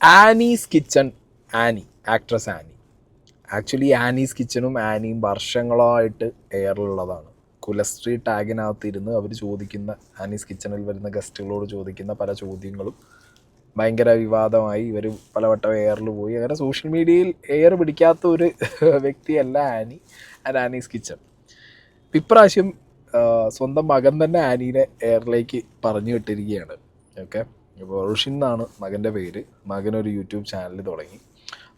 Annie's kitchen. Actress Annie. Actually Annie's കിച്ചണും ആനിയും വർഷങ്ങളായിട്ട് എയറിലുള്ളതാണ്. കുലസ്ട്രീ ടാഗിനകത്ത് ഇരുന്ന് അവർ ചോദിക്കുന്ന, ആനീസ് കിച്ചണിൽ വരുന്ന ഗസ്റ്റുകളോട് ചോദിക്കുന്ന പല ചോദ്യങ്ങളും ഭയങ്കര വിവാദമായി. ഇവർ പലവട്ടം എയറിൽ പോയി. അങ്ങനെ സോഷ്യൽ മീഡിയയിൽ എയർ പിടിക്കാത്ത ഒരു വ്യക്തിയല്ല ആനീസ് കിച്ചൺ. ഇപ്രാവശ്യം സ്വന്തം മകൻ തന്നെ ആനീനെ എയറിലേക്ക് പറഞ്ഞു വിട്ടിരിക്കുകയാണ്. ഓക്കെ, ഇപ്പോൾ ഋഷിൻ എന്നാണ് മകൻ്റെ പേര്. മകനൊരു യൂട്യൂബ് ചാനൽ തുടങ്ങി.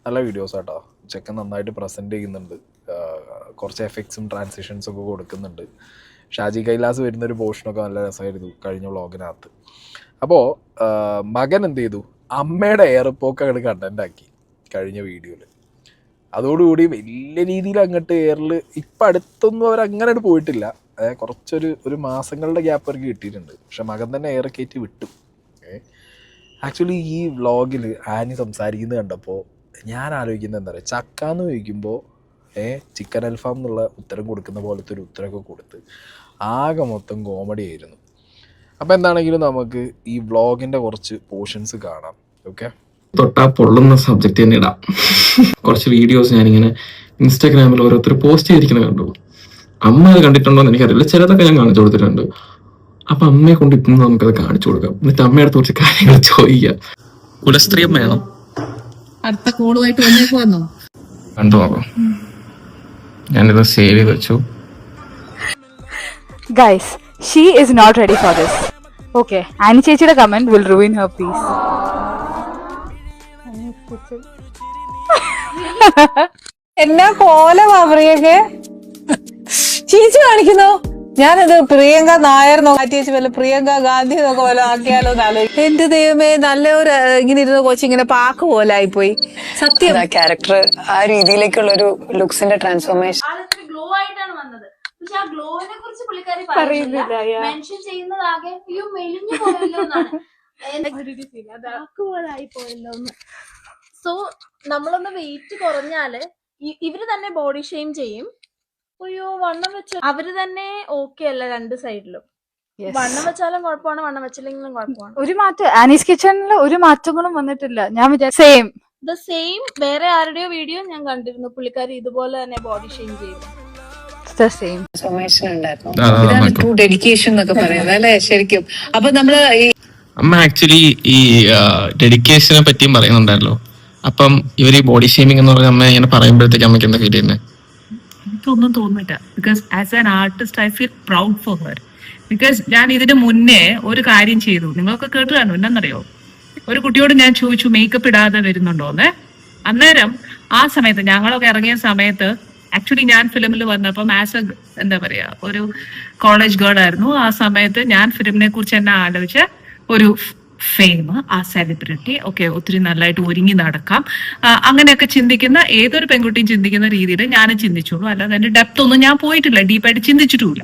നല്ല വീഡിയോസ് കേട്ടോ. ചെക്കൻ നന്നായിട്ട് പ്രസൻറ്റ് ചെയ്യുന്നുണ്ട്. കുറച്ച് എഫക്ട്സും ട്രാൻസിഷൻസും ഒക്കെ കൊടുക്കുന്നുണ്ട്. ഷാജി കൈലാസ് വരുന്നൊരു പോർഷനൊക്കെ നല്ല രസമായിരുന്നു കഴിഞ്ഞ വ്ളോഗിനകത്ത്. അപ്പോൾ മകൻ എന്ത് ചെയ്തു, അമ്മയുടെ എയർപോക്ക് അങ്ങോട്ട് കണ്ടൻ്റാക്കി കഴിഞ്ഞ വീഡിയോയിൽ. അതോടുകൂടി വലിയ രീതിയിൽ അങ്ങോട്ട് എയറിൽ ഇപ്പം അടുത്തൊന്നും അവരങ്ങനെ പോയിട്ടില്ല. ഒരു മാസങ്ങളുടെ ഗ്യാപ്പ് അവർക്ക് കിട്ടിയിട്ടുണ്ട്. പക്ഷെ മകൻ തന്നെ എയർ കയറ്റി വിട്ടു. ആക്ച്വലി ഈ വ്ളോഗിൽ ആനി സംസാരിക്കുന്നത് കണ്ടപ്പോൾ ഞാൻ ആലോചിക്കുന്നത് എന്താ പറയുക, ചക്കാന്ന് ചോദിക്കുമ്പോൾ ചിക്കൻ അൽഫാം എന്നുള്ള ഉത്തരം കൊടുക്കുന്ന പോലത്തെ ഒരു ഉത്തരമൊക്കെ കൊടുത്ത് ആകെ മൊത്തം കോമഡി ആയിരുന്നു. അപ്പോൾ എന്താണെങ്കിലും നമുക്ക് ഈ വ്ളോഗിൻ്റെ കുറച്ച് പോർഷൻസ് കാണാം. ഓക്കെ, തൊട്ടാ പൊള്ളുന്ന സബ്ജക്റ്റ് തന്നെ ഇടാം. കുറച്ച് വീഡിയോസ് ഞാനിങ്ങനെ ഇൻസ്റ്റാഗ്രാമിൽ ഓരോരുത്തർ പോസ്റ്റ് ചെയ്തിരിക്കുന്നത് കണ്ടു. അമ്മ അത് കണ്ടിട്ടുണ്ടോ എന്ന് എനിക്കറിയില്ല, ചിലതൊക്കെ ഞാൻ കാണിച്ചു കൊടുത്തിട്ടുണ്ട്. അപ്പൊ അമ്മയെ കൊണ്ട് ഇപ്പം നമുക്കത് കാണിച്ചു കൊടുക്കാം. എന്നിട്ട് അമ്മയുടെ കുറച്ച് കാര്യങ്ങൾ ചോദിക്കാം. കുലസ്ത്രീയം വേണം. അടുത്ത കോളുമായിട്ട് വന്നേക്കുവന്നോ കണ്ടു നോക്കാം. ഞാനിത് സേവ് ചെയ്ത് വെച്ചു. Guys, she is not ready for this. Okay, Annie ചേച്ചിയുടെ comment will ruin her peace. എന്നാ കോലമാ പ്രിയക്ക് ചീച്ചു കാണിക്കുന്നോ? ഞാനത് പ്രിയങ്ക നായർ മാറ്റി വല്ല പ്രിയങ്ക ഗാന്ധി എന്നൊക്കെ വല്ല ആക്കിയാലോ എന്നാലോചിക്കും. എന്റെ ദൈവമേ, നല്ലൊരു ഇങ്ങനെ ഇരുന്ന കൊച്ചിങ്ങനെ പാക്ക് പോലെ ആയിപ്പോയി. സത്യം, ക്യാരക്ടർ ആ രീതിയിലേക്കുള്ള ഒരു ലുക്സിന്റെ ട്രാൻസ്ഫോർമേഷൻ. ഗ്ലോ ആയിട്ടാണ് വന്നത്. പക്ഷെ ആ ഗ്ലോവിനെ കുറിച്ച് പുള്ളിക്കാരി പറയുന്നില്ല. മെൻഷൻ ചെയ്യുന്നത് ആകെ മെലിഞ്ഞു പോയല്ലോ എന്നാണ്. സോ നമ്മളൊന്ന് വെയിറ്റ് കുറഞ്ഞാല് ഇവര് തന്നെ ബോഡി ഷെയിം ചെയ്യും. അയ്യോ വണ്ണം വെച്ച അവര് തന്നെ ഓക്കെ അല്ല രണ്ട് സൈഡിലും. വണ്ണം വെച്ചാലും കുഴപ്പമാണ്, വണ്ണം വെച്ചില്ലെങ്കിലും കുഴപ്പമാണ്. ഒരു മാറ്റം ആനീസ് കിച്ചണിൽ ഒരു മാറ്റങ്ങളും വന്നിട്ടില്ല. ഞാൻ വിചാരിച്ചു സെയിം വേറെ ആരുടെയോ വീഡിയോ ഞാൻ കണ്ടിരുന്നു. പുള്ളിക്കാരി ഇതുപോലെ തന്നെ ബോഡി ഷെയിം ചെയ്തു. ട്രാൻസ്ഫോർമേഷൻ ഉണ്ടായിരുന്നു. ഇതാണ് ട്രൂ ഡെഡിക്കേഷൻ എന്നൊക്കെ പറയുന്നത് അല്ലെ ശരിക്കും. അപ്പൊ നമ്മള് അമ്മ ആക്ച്വലി ഈ ഡെഡിക്കേഷനെ പറ്റിയും പറയുന്നുണ്ടായിരുന്നു. അപ്പം ഇവർ ഈ ബോഡി ഷേമിംഗ് എന്ന് പറഞ്ഞ അമ്മ ഇങ്ങനെ പറയുമ്പോഴത്തേക്ക് അമ്മയ്ക്ക് എന്താ ഫീൽ ചെയ്യുന്നത്? എനിക്കൊന്നും തോന്നുന്നില്ല. Because as an artist I feel proud for her. Because ഞാൻ ഇതിന് മുന്നേ ഒരു കാര്യം ചെയ്തു, നിങ്ങളൊക്കെ കേട്ടു കാണും. എന്താണെന്നറിയോ, ഒരു കുട്ടിയോട് ഞാൻ ചോദിച്ചു മേക്കപ്പ് ഇടാതെ വരുന്നുണ്ടോന്ന്. അന്നേരം ആ സമയത്ത് ഞങ്ങളൊക്കെ ഇറങ്ങിയ സമയത്ത് ആക്ച്വലി ഞാൻ ഫിലിമിൽ വന്നപ്പം ആസ് എ എന്താ പറയാ ഒരു കോളേജ് ഗേൾ ആയിരുന്നു. ആ സമയത്ത് ഞാൻ ഫിലിമിനെ കുറിച്ച് തന്നെ ആലോചിച്ച ഒരു ഫെയിം, ആ സെലിബ്രിറ്റി ഒക്കെ ഒത്തിരി നല്ലതായിട്ട് ഒരുങ്ങി നടക്കാം, അങ്ങനെയൊക്കെ ചിന്തിക്കുന്ന ഏതൊരു പെൺകുട്ടിയും ചിന്തിക്കുന്ന രീതിയിൽ ഞാനും ചിന്തിച്ചോളൂ. അല്ലാതെ അതിന്റെ ഡെപ്ത് ഒന്നും ഞാൻ പോയിട്ടില്ല, ഡീപ്പായിട്ട് ചിന്തിച്ചിട്ടുമില്ല.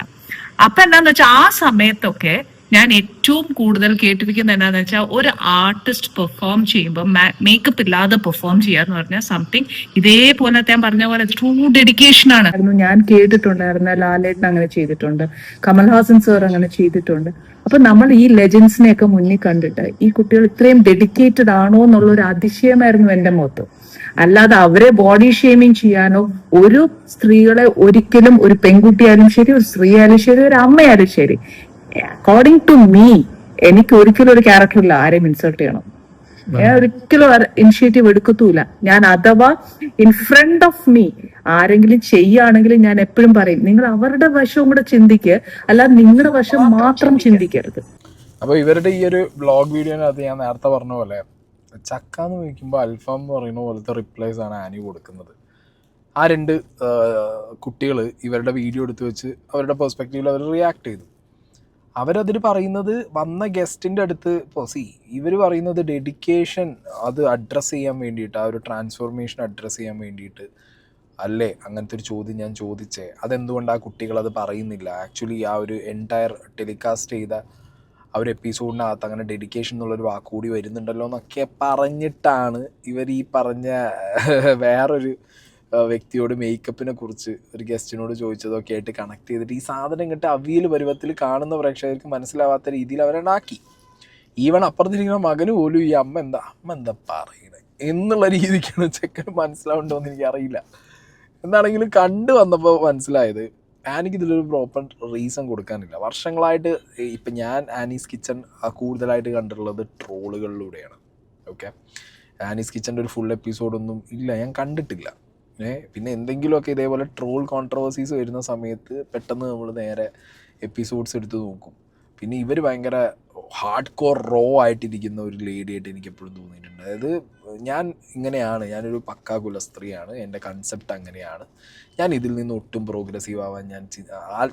അപ്പൊ എന്താന്ന് വെച്ചാൽ ആ സമയത്തൊക്കെ ഞാൻ ഏറ്റവും കൂടുതൽ കേട്ടിരിക്കുന്നത് എന്താണെന്ന് വെച്ചാൽ ഒരു ആർട്ടിസ്റ്റ് പെർഫോം ചെയ്യുമ്പോൾ മേക്കപ്പ് ഇല്ലാതെ പെർഫോം ചെയ്യാന്ന് പറഞ്ഞാൽ സംതിങ് ഇതേപോലെ ഞാൻ പറഞ്ഞ പോലെ ട്രൂ ഡെഡിക്കേഷൻ ആണ്. ഞാൻ കേട്ടിട്ടുണ്ടായിരുന്ന ലാലേട്ടൻ അങ്ങനെ ചെയ്തിട്ടുണ്ട്, കമൽഹാസൻ സാർ അങ്ങനെ ചെയ്തിട്ടുണ്ട്. അപ്പൊ നമ്മൾ ഈ ലെജൻസിനെയൊക്കെ മുന്നിൽ കണ്ടിട്ട് ഈ കുട്ടികൾ ഇത്രയും ഡെഡിക്കേറ്റഡ് ആണോ എന്നുള്ള ഒരു അതിശയമായിരുന്നു എന്റെ മൊത്തം. അല്ലാതെ അവരെ ബോഡി ഷേമിങ് ചെയ്യാനോ ഒരു സ്ത്രീകളെ ഒരിക്കലും, ഒരു പെൺകുട്ടിയായാലും ശരി, ഒരു സ്ത്രീ ആയാലും ശരി, ഒരു അമ്മയായാലും ശരി, അക്കോർഡിംഗ് ടു മീ എനിക്ക് ഒരിക്കലും ഒരു ക്യാരക്ടറില്ല ആരെയും ഇൻസൾട്ട് ചെയ്യണം. ഞാൻ ഒരിക്കലും ഇനിഷ്യേറ്റീവ് എടുക്കത്തൂല. ഞാൻ അഥവാ ഇൻ ഫ്രണ്ട് ഓഫ് മീ ആരെങ്കിലും ചെയ്യുകയാണെങ്കിൽ ഞാൻ എപ്പോഴും പറയും, നിങ്ങൾ അവരുടെ വശവും കൂടെ ചിന്തിക്കുക, അല്ലാതെ നിങ്ങളുടെ വശം മാത്രം ചിന്തിക്കരുത്. അപ്പോൾ ഇവരുടെ ഈ ഒരു വ്ളോഗ് വീഡിയോനകത്ത് ഞാൻ നേരത്തെ പറഞ്ഞ പോലെ ചക്കാന്ന് ചോദിക്കുമ്പോൾ അൽഫാം എന്ന് പറയുന്ന പോലത്തെ റിപ്ലൈസ് ആണ് ആനി കൊടുക്കുന്നത്. ആ രണ്ട് കുട്ടികൾ ഇവരുടെ വീഡിയോ എടുത്ത് വെച്ച് അവരുടെ പെർസ്പെക്റ്റീവിൽ അവർ റിയാക്ട് ചെയ്തു. അവരതിൽ പറയുന്നത് വന്ന ഗസ്റ്റിൻ്റെ അടുത്ത് ഇവർ പറയുന്നത് ഡെഡിക്കേഷൻ അത് അഡ്രസ്സ് ചെയ്യാൻ വേണ്ടിയിട്ട്, ആ ഒരു ട്രാൻസ്ഫോർമേഷൻ അഡ്രസ്സ് ചെയ്യാൻ വേണ്ടിയിട്ട് അല്ലേ അങ്ങനത്തെ ഒരു ചോദ്യം ഞാൻ ചോദിച്ചേ. അതെന്തുകൊണ്ട് ആ കുട്ടികൾ അത് പറയുന്നില്ല? ആക്ച്വലി ആ ഒരു എൻറ്റയർ ടെലികാസ്റ്റ് ചെയ്ത ആ ഒരു എപ്പിസോഡിനകത്ത് അങ്ങനെ ഡെഡിക്കേഷൻ എന്നുള്ളൊരു വാക്കുകൂടി വരുന്നുണ്ടല്ലോ എന്നൊക്കെ പറഞ്ഞിട്ടാണ് ഇവർ ഈ പറഞ്ഞ വേറൊരു വ്യക്തിയോട് മേക്കപ്പിനെ കുറിച്ച് ഒരു ഗസ്റ്റിനോട് ചോദിച്ചതൊക്കെ ആയിട്ട് കണക്ട് ചെയ്തിട്ട് ഈ സാധനം ഇങ്ങോട്ട് അവിയൽ പരുവത്തിൽ കാണുന്ന പ്രേക്ഷകർക്ക് മനസ്സിലാവാത്ത രീതിയിൽ അവരുണ്ടാക്കി. ഈവൺ അപ്പുറത്തിരിക്കുന്ന മകന് പോലും ഈ അമ്മ എന്താ പറയണേ എന്നുള്ള രീതിക്കാണ് ചെക്കന് മനസ്സിലാവുണ്ടോയെന്ന് എനിക്കറിയില്ല. എന്താണെങ്കിലും കണ്ടു വന്നപ്പോൾ മനസ്സിലായത് ആനിക്ക് ഇതിലൊരു പ്രോപ്പർ റീസൺ കൊടുക്കാനില്ല. വർഷങ്ങളായിട്ട് ഇപ്പം ഞാൻ ആനീസ് കിച്ചൺ കൂടുതലായിട്ട് കണ്ടിട്ടുള്ളത് ട്രോളുകളിലൂടെയാണ്. ഓക്കെ, ആനീസ് കിച്ചൻ്റെ ഒരു ഫുൾ എപ്പിസോഡൊന്നും ഇല്ല, ഞാൻ കണ്ടിട്ടില്ല. പിന്നെ എന്തെങ്കിലുമൊക്കെ ഇതേപോലെ ട്രോൾ കോൺട്രവേഴ്സീസ് വരുന്ന സമയത്ത് പെട്ടെന്ന് നമ്മൾ നേരെ എപ്പിസോഡ്സ് എടുത്ത് നോക്കും. പിന്നെ ഇവർ ഭയങ്കര ഹാർഡ് കോർ റോ ആയിട്ടിരിക്കുന്ന ഒരു ലേഡി ആയിട്ട് എനിക്ക് എപ്പോഴും തോന്നിയിട്ടുണ്ട്. അതായത് ഞാൻ ഇങ്ങനെയാണ്, ഞാനൊരു പക്കാ കുലസ്ത്രീയാണ്, എൻ്റെ കൺസെപ്റ്റ് അങ്ങനെയാണ്, ഞാൻ ഇതിൽ നിന്ന് ഒട്ടും പ്രോഗ്രസീവ് ആവാൻ ഞാൻ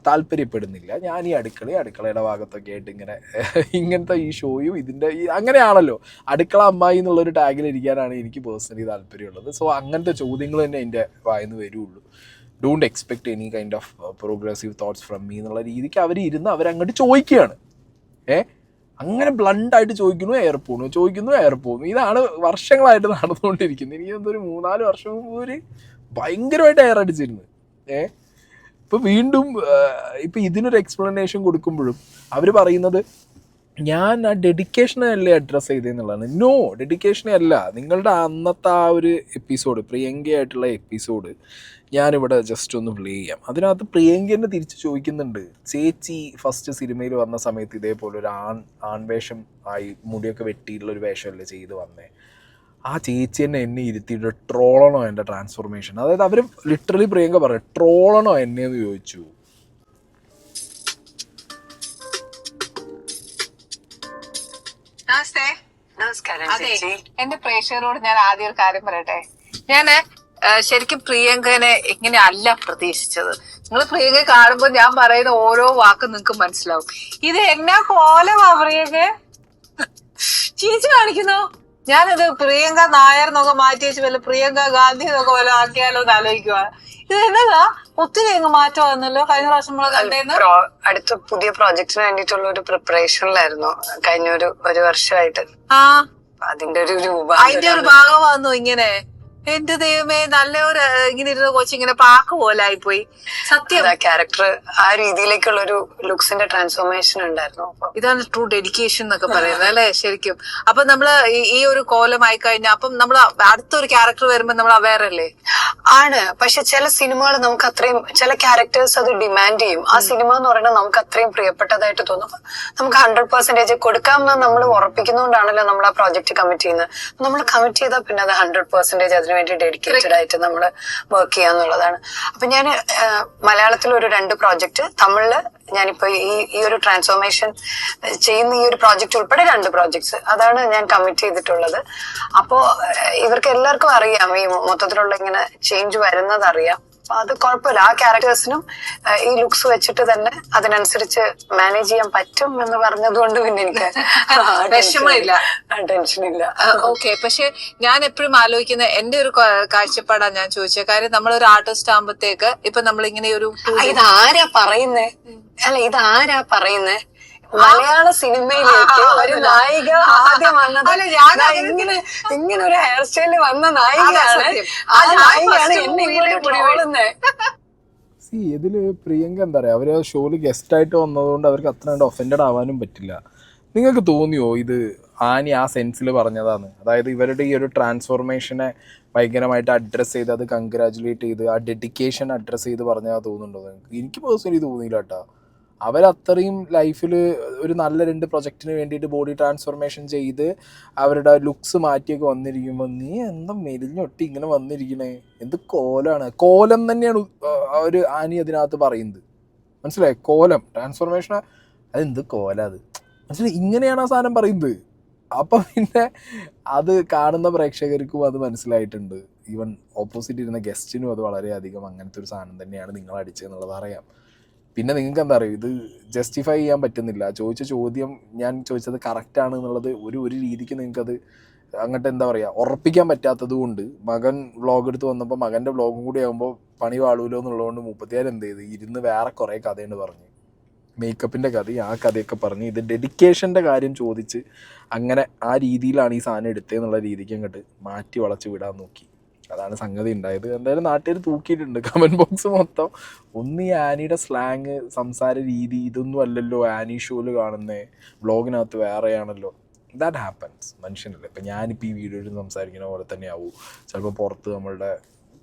താല്പര്യപ്പെടുന്നില്ല, ഞാൻ ഈ അടുക്കളയുടെ ഭാഗത്തൊക്കെ ആയിട്ട് ഇങ്ങനത്തെ ഈ ഷോയും ഇതിൻ്റെ അങ്ങനെയാണല്ലോ, അടുക്കള അമ്മായി എന്നുള്ളൊരു ടാഗിലിരിക്കാനാണ് എനിക്ക് പേഴ്സണലി താല്പര്യമുള്ളത്. സോ അങ്ങനത്തെ ചോദ്യങ്ങൾ തന്നെ എൻ്റെ വായിന്ന് വരുള്ളൂ. Don't expect any kind of progressive thoughts from me എന്നുള്ള രീതിക്ക് അവരങ്ങോട്ട് ചോദിക്കുകയാണ്. അങ്ങനെ ബ്ലണ്ടായിട്ട് ചോദിക്കുന്നു, എയർ പോകുന്നു. ഇതാണ് വർഷങ്ങളായിട്ട് നടന്നുകൊണ്ടിരിക്കുന്നത്. എനിക്ക് എന്തൊരു 3-4 വർഷം മുമ്പ് ഭയങ്കരമായിട്ട് എയർ അടിച്ചിരുന്നു. ഇപ്പം വീണ്ടും ഇപ്പം ഇതിനൊരു എക്സ്പ്ലനേഷൻ കൊടുക്കുമ്പോഴും അവർ പറയുന്നത് ഞാൻ ആ ഡെഡിക്കേഷനെ അല്ലേ അഡ്രസ്സ് ചെയ്തതെന്നുള്ളതാണ്. നോ, ഡെഡിക്കേഷനെ അല്ല. നിങ്ങളുടെ അന്നത്തെ ആ ഒരു എപ്പിസോഡ്, പ്രിയങ്കയായിട്ടുള്ള എപ്പിസോഡ് ഞാനിവിടെ ജസ്റ്റ് ഒന്ന് പ്ലേ ചെയ്യാം. അതിനകത്ത് പ്രിയങ്കേനെ തിരിച്ച് ചോദിക്കുന്നുണ്ട്, ചേച്ചി ഫസ്റ്റ് സിനിമയിൽ വന്ന സമയത്ത് ഇതേപോലെ ഒരു ആൺവേഷം ആയി മുടിയൊക്കെ വെട്ടിയിട്ടുള്ളൊരു വേഷമല്ലേ ചെയ്ത് വന്നേ, ആ ചേച്ചി എന്നെ ഇരുത്തിയിട്ട് ട്രോളണോ എൻ്റെ ട്രാൻസ്ഫോർമേഷൻ? അതായത് അവർ ലിറ്ററലി പ്രിയങ്ക പറയും ട്രോളണോ എന്നെ എന്ന് ചോദിച്ചു. അതെ, എന്റെ പ്രേക്ഷകരോട് ഞാൻ ആദ്യം ഒരു കാര്യം പറയട്ടെ. ഞാന് ശരിക്കും പ്രിയങ്കനെ ഇങ്ങനെ അല്ല പ്രതീക്ഷിച്ചത്. നിങ്ങൾ പ്രിയങ്ക കാണുമ്പോൾ ഞാൻ പറയുന്ന ഓരോ വാക്കും നിങ്ങൾക്ക് മനസ്സിലാവും. ഇത് എന്നാ കോലമാ പ്രിയങ്ക ചീച്ചു കാണിക്കുന്നോ? ഞാനത് പ്രിയങ്ക നായർ എന്നൊക്കെ മാറ്റി വെച്ച് വല്ല പ്രിയങ്ക ഗാന്ധി എന്നൊക്കെ വല്ല ആക്കിയാലോ എന്ന് ആലോചിക്കുക. ഇത് എന്നതാ ഒത്തിരി അങ്ങ് മാറ്റം വന്നല്ലോ കഴിഞ്ഞ പ്രാവശ്യം നമ്മളെ കണ്ടേന്ന്. അടുത്ത പുതിയ പ്രോജക്റ്റിന് വേണ്ടിയിട്ടുള്ള ഒരു പ്രിപ്പറേഷനിലായിരുന്നു കഴിഞ്ഞ ഒരു വർഷമായിട്ട്. അതിന്റെ ഒരു ഭാഗമാണെന്നോ ഇങ്ങനെ? എന്റെ ദൈവമേ, നല്ലൊരു ഇങ്ങനെ ഇരുന്ന കൊച്ചിങ്ങനെ പാക്ക് പോലായി പോയി. സത്യം, ക്യാരക്ടർ ആ രീതിയിലേക്കുള്ള ഒരു ലുക്സിന്റെ ട്രാൻസ്ഫോർമേഷൻ ഉണ്ടായിരുന്നു. ഇതാണ് ട്രൂ ഡെഡിക്കേഷൻ എന്നൊക്കെ പറയുന്നത് അല്ലെ ശരിക്കും. അപ്പൊ നമ്മള് ഈ ഒരു കോലമായി കഴിഞ്ഞാൽ അപ്പം നമ്മൾ അടുത്തൊരു ക്യാരക്ടർ വരുമ്പോ നമ്മൾ അവെയർ അല്ലേ? ആണ്. പക്ഷെ ചില സിനിമകൾ നമുക്ക് അത്രയും, ചില ക്യാരക്ടേഴ്സ് അത് ഡിമാൻഡ് ചെയ്യും. ആ സിനിമ എന്ന് പറയുന്നത് നമുക്ക് അത്രയും പ്രിയപ്പെട്ടതായിട്ട് തോന്നും. നമുക്ക് 100% കൊടുക്കാമെന്ന് നമ്മൾ ഉറപ്പിക്കുന്നതുകൊണ്ടാണല്ലോ നമ്മൾ ആ പ്രോജക്റ്റ് കമ്മിറ്റ് ചെയ്യുന്നത്. നമ്മൾ കമ്മിറ്റ് ചെയ്താൽ പിന്നെ അത് 100% അതിന് വേണ്ടി ഡെഡിക്കേറ്റഡ് ആയിട്ട് നമ്മൾ വർക്ക് ചെയ്യാന്നുള്ളതാണ്. അപ്പൊ ഞാൻ മലയാളത്തിൽ ഒരു 2 പ്രോജക്റ്റ്, തമിഴില് ഞാനിപ്പോ ഈ ഒരു ട്രാൻസ്ഫോർമേഷൻ ചെയ്യുന്ന ഈ ഒരു പ്രോജക്റ്റ് ഉൾപ്പെടെ 2 പ്രോജക്ട്സ്, അതാണ് ഞാൻ കമ്മിറ്റ് ചെയ്തിട്ടുള്ളത്. അപ്പോ ഇവർക്ക് എല്ലാവർക്കും അറിയാം ഈ മൊത്തത്തിലുള്ള ഇങ്ങനെ ചേഞ്ച് വരുന്നത് അറിയാം. അപ്പൊ അത് കുഴപ്പമില്ല. ആ ക്യാരക്ടേഴ്സിനും ഈ ലുക്സ് വെച്ചിട്ട് തന്നെ അതിനനുസരിച്ച് മാനേജ് ചെയ്യാൻ പറ്റും എന്ന് പറഞ്ഞതുകൊണ്ട് പിന്നെ എനിക്ക് വിഷമമില്ല, ടെൻഷനില്ല. ഓക്കെ. പക്ഷെ ഞാൻ എപ്പോഴും ആലോചിക്കുന്ന എന്റെ ഒരു കാഴ്ചപ്പാടാണ് ഞാൻ ചോദിച്ചത്. കാര്യം നമ്മളൊരു ആർട്ടിസ്റ്റ് ആകുമ്പോഴത്തേക്ക് ഇപ്പൊ നമ്മളിങ്ങനെ ഒരു ഇതാരാ പറയുന്നേ? അല്ല, ഇതാരാ പറയുന്നേ? മലയാള സിനിമയിലേക്ക് ഒരു നായിക ആദ്യം വന്നത് ഇങ്ങനെ ഒരു ഹെയർ സ്റ്റൈല് വന്ന നായികയാണ്. ആ നായികയാണ് എന്നെ ഇങ്ങോട്ട് ട്രോളുന്നേ. ഇതില് പ്രിയങ്ക എന്താ പറയാ, അവര് ഷോയില് ഗസ്റ്റ് ആയിട്ട് വന്നതുകൊണ്ട് അവർക്ക് അത്ര കണ്ട് ഒഫൻഡഡ് ആവാനും പറ്റില്ല. നിങ്ങൾക്ക് തോന്നിയോ ഇത് ആനി ആ സെൻസിൽ പറഞ്ഞതാണ്? അതായത് ഇവരുടെ ഈ ഒരു ട്രാൻസ്ഫോർമേഷനെ ഭയങ്കരമായിട്ട് അഡ്രസ്സ് ചെയ്ത് അത് കൺഗ്രാജുലേറ്റ് ചെയ്ത് ആ ഡെഡിക്കേഷൻ അഡ്രസ്സ് ചെയ്ത് പറഞ്ഞാൽ തോന്നുന്നുണ്ടോ നിങ്ങൾക്ക്? എനിക്ക് പേഴ്സണലി തോന്നിയില്ല കേട്ടോ. അവരത്രയും ലൈഫിൽ ഒരു നല്ല 2 പ്രൊജക്റ്റിന് വേണ്ടിയിട്ട് ബോഡി ട്രാൻസ്ഫോർമേഷൻ ചെയ്ത് അവരുടെ ലുക്സ് മാറ്റിയൊക്കെ വന്നിരിക്കുമ്പോൾ നീ എന്താ മെലിഞ്ഞൊട്ടി ഇങ്ങനെ വന്നിരിക്കണേ, എന്ത് കോലമാണ്. കോലം തന്നെയാണ് അവർ ആനി അതിനകത്ത് പറയുന്നത്, മനസ്സിലായി? കോലം ട്രാൻസ്ഫോർമേഷൻ, അതെന്ത് കോലം അത്, മനസ്സിലായി? ഇങ്ങനെയാണ് ആ സാധനം പറയുന്നത്. അപ്പം പിന്നെ അത് കാണുന്ന പ്രേക്ഷകർക്കും അത് മനസ്സിലായിട്ടുണ്ട്. ഈവൻ ഓപ്പോസിറ്റ് ഇരുന്ന ഗസ്റ്റിനും അത് വളരെയധികം അങ്ങനത്തെ ഒരു സാധനം തന്നെയാണ് നിങ്ങൾ അടിച്ചതെന്നുള്ളത് അറിയാം. പിന്നെ നിങ്ങൾക്ക് എന്താ പറയുക, ഇത് ജസ്റ്റിഫൈ ചെയ്യാൻ പറ്റുന്നില്ല. ചോദിച്ച ചോദ്യം ഞാൻ ചോദിച്ചത് കറക്റ്റാണ് എന്നുള്ളത് ഒരു രീതിക്ക് നിങ്ങൾക്കത് അങ്ങോട്ട് എന്താ പറയുക ഉറപ്പിക്കാൻ പറ്റാത്തത് കൊണ്ട് മകൻ വ്ളോഗ് എടുത്ത് വന്നപ്പോൾ മകൻ്റെ വ്ളോഗും കൂടി ആകുമ്പോൾ പണി വാളൂലോ എന്നുള്ളതുകൊണ്ട് 36 എന്ത് ചെയ്ത് ഇരുന്ന് വേറെ കുറേ കഥയുണ്ട് പറഞ്ഞ്, മേക്കപ്പിൻ്റെ കഥ, ആ കഥയൊക്കെ പറഞ്ഞ് ഇത് ഡെഡിക്കേഷൻ്റെ കാര്യം ചോദിച്ച് അങ്ങനെ ആ രീതിയിലാണ് ഈ സാധനം എടുത്തതെന്നുള്ള രീതിക്ക് അങ്ങോട്ട് മാറ്റി വളച്ച് വിടാൻ നോക്കി. അതാണ് സംഗതി ഉണ്ടായത്. എന്തായാലും നാട്ടുകാർ തൂക്കിയിട്ടുണ്ട് കമൻറ്റ് ബോക്സ് മൊത്തം. ഒന്ന് ഈ ആനിയുടെ സ്ലാങ്, സംസാര രീതി, ഇതൊന്നും അല്ലല്ലോ ആനി ഷോയിൽ കാണുന്നത്, വ്ളോഗിനകത്ത് വേറെയാണല്ലോ. That happens. മനുഷ്യനല്ലേ. ഇപ്പം ഞാനിപ്പോൾ ഈ വീഡിയോയിൽ സംസാരിക്കുന്ന പോലെ തന്നെ ആവും ചിലപ്പോൾ പുറത്ത് നമ്മളുടെ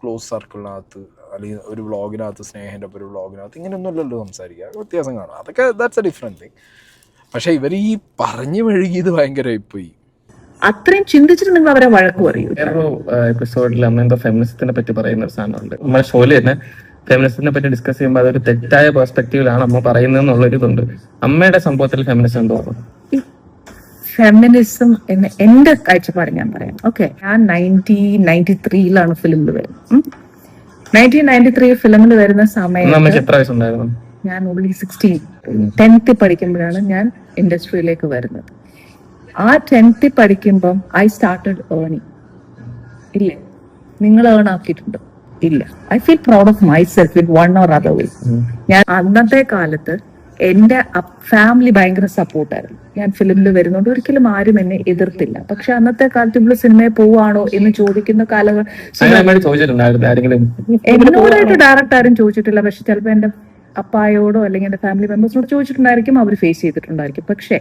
ക്ലോസ് സർക്കിളിനകത്ത് അല്ലെങ്കിൽ ഒരു വ്ളോഗിനകത്ത്, സ്നേഹൻ്റെ ഒപ്പം ഒരു വ്ളോഗിനകത്ത് ഇങ്ങനെയൊന്നുമല്ലല്ലോ സംസാരിക്കുക, വ്യത്യാസം കാണും. അതൊക്കെ ദാറ്റ്സ് എ ഡിഫറെൻറ്റ് തിങ്. പക്ഷേ ഇവർ ഈ പറഞ്ഞു മെഴുകിയത് ഭയങ്കരമായി പോയി. അത്രയും ചിന്തിച്ചിട്ടുണ്ടെങ്കിൽ അവരെ വഴക്ക് പറയൂ. വേറൊരു എപ്പിസോഡിൽ അമ്മ എന്തോ ഫെമിനിസത്തിനെ പറ്റി പറയുന്ന ഒരു സാധനമുണ്ട്. നമ്മുടെ ഷോയിൽ തന്നെ ഫെമിനിസത്തിനെ പറ്റി ഡിസ്കസ് ചെയ്യുമ്പോൾ അതൊരു തെറ്റായ പെർസ്പെക്റ്റീവിലാണ് അമ്മ പറയുന്നതെന്നുള്ളൊരിതുണ്ട്. അമ്മയുടെ സംഭവത്തിൽ ഫെമിനിസം എന്തോ ഫെമിനിസം എന്ന് എന്റെ കാഴ്ചപ്പാട് ഞാൻ പറയാം. ഓക്കെ, ഞാൻ 1993 ഫിലിമിൽ വരുന്നത്. 1993 ഫിലിമിൽ വരുന്ന സമയത്ത് എത്ര വയസ്സുണ്ടായിരുന്നു? ഞാൻ ഓൺലി 16, 10th പഠിക്കുമ്പോഴാണ് ഞാൻ ഇൻഡസ്ട്രിയിലേക്ക് വരുന്നത്. ആ 10th പഠിക്കുമ്പം ഐ സ്റ്റാർട്ടഡ് ഏർണിങ്. ഇല്ലേ, നിങ്ങൾ ഏൺ ആക്കിയിട്ടുണ്ടോ? ഇല്ല. I feel proud of my self in one or other way. ഞാൻ അന്നത്തെ കാലത്ത് എന്റെ ഫാമിലി ഭയങ്കര സപ്പോർട്ടായിരുന്നു. ഞാൻ ഫിലിമിൽ വരുന്നോണ്ട് ഒരിക്കലും ആരും എന്നെ എതിർത്തില്ല. പക്ഷെ അന്നത്തെ കാലത്ത് ഇവിടെ സിനിമയിൽ പോവാണോ എന്ന് ചോദിക്കുന്ന എന്നോടായിട്ട് ഡയറക്റ്റ് ആരും ചോദിച്ചിട്ടില്ല. പക്ഷെ ചിലപ്പോ എന്റെ അപ്പായോടോ അല്ലെങ്കിൽ എന്റെ ഫാമിലി മെമ്പേഴ്സിനോട് ചോദിച്ചിട്ടുണ്ടായിരിക്കും, അവർ ഫേസ് ചെയ്തിട്ടുണ്ടായിരിക്കും. പക്ഷെ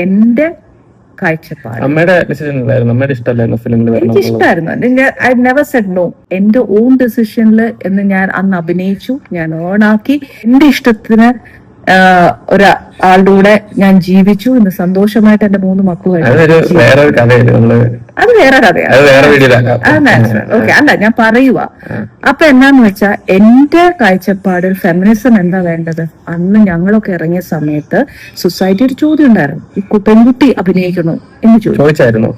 എന്റെ കാഴ്ചപ്പാട് എനിക്ക് ഇഷ്ടമായിരുന്നു. I never said no. എന്റെ ഓൺ ഡെസിഷനിൽ എന്ന് ഞാൻ അന്ന് അഭിനയിച്ചു, ഞാൻ ഏൺ ആക്കി, എന്റെ ഇഷ്ടത്തിന് ഒരാളുടെ കൂടെ ഞാൻ ജീവിച്ചു. ഇന്ന് സന്തോഷമായിട്ട് എന്റെ 3 മക്കളുമായിട്ട്. അത് വേറെ കഥയാണ്. ഓക്കെ, അല്ല ഞാൻ പറയുക. അപ്പൊ എന്നാന്ന് വെച്ചാ എന്റെ കാഴ്ചപ്പാടിൽ ഫെമിനിസം എന്താ വേണ്ടത്? അന്ന് ഞങ്ങളൊക്കെ ഇറങ്ങിയ സമയത്ത് സൊസൈറ്റി ഒരു ചോദ്യം ഉണ്ടായിരുന്നു, ഈ പെൺകുട്ടി അഭിനയിക്കണോ എന്ന് ചോദിച്ചായിരുന്നു.